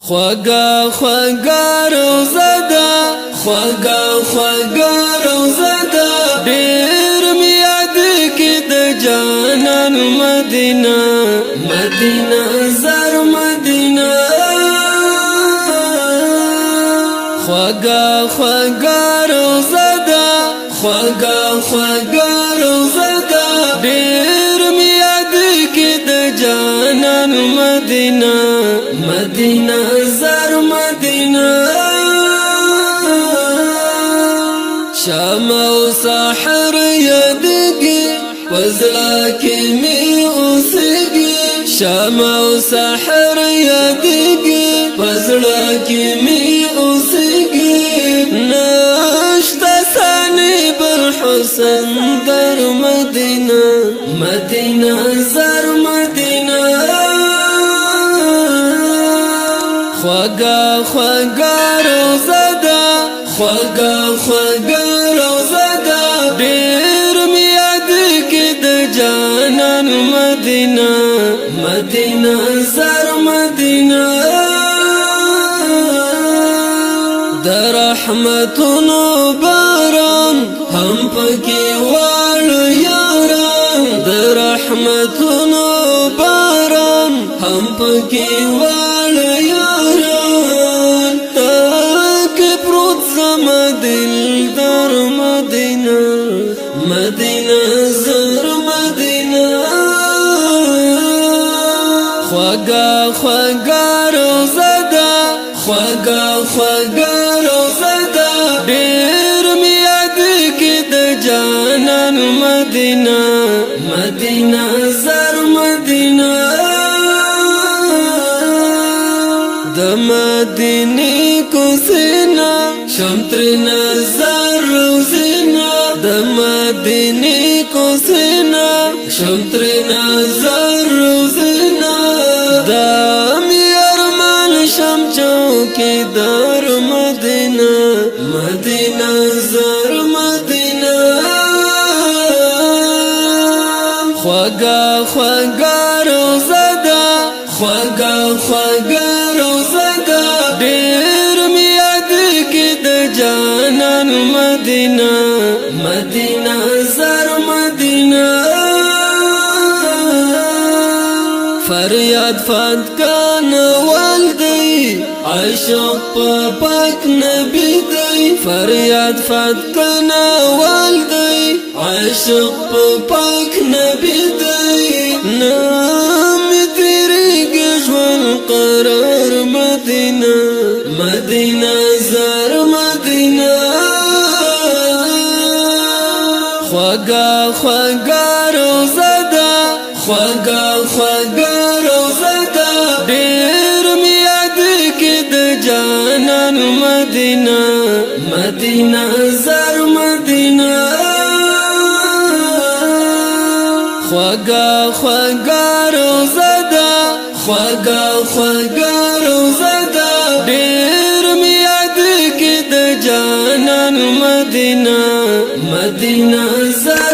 خوگا خوگا روزه دا خوگا خوگا روزه دا دیر میاد کی د جانان مدینہ مدینہ زر مدینہ خوگا خوگا روزه دا خوگا خوگا روزه دا دیر میاد کی د جانان مدینہ مدینہ زر مدینہ شام و ساحر یادگی وزلا کی می اوسگی شام و ساحر یادگی وزلا کی می اوسگی نشتا ثانی بر حسن در مدینہ مدینہ زر مدینہ خوگا خوگا روزه دا خوگا خوگا روزه دا دیر میاد کی د جانان مدینہ مدینہ زر مدینہ در رحمتونو باران هم پکی واړو یاران در رحمتونو باران هم پکی واړو یاران تاک پروت زما دل در مدینہ مدینہ زر مدینہ خوگا خوگا روزه دا خوگا خوگا روزه دا دیر میاد کی د جانان مدینہ مدینہ زر مدینہ د مدینی کو سینا شمتر نظر روزینا د مدینی کو سینا شمتر نظر روزینا دام یرمان شم چوکی در مدینہ مدینہ زر مدینہ خوگا خوگا روزه دا خوگا خوگا روزه دا دیر میاد کی د جانان مدینہ مدینہ زر مدینہ فریاد فاتکان والدی عاشق پاک نبی دی فریاد فاتکان والدی عاشق پاک نبی دی نام تیری گشوان قرار مدینہ مدینہ زر مدینہ خوگا خوگا روزه دا خوگا خوگا روزه دا دیر میاد کی د جانان مدینہ مدینہ زر مدینہ خوگا خوگا روزه دا خوگا خوگا روزه دا دیر میاد کی د جانان مدینہ مدینہ زر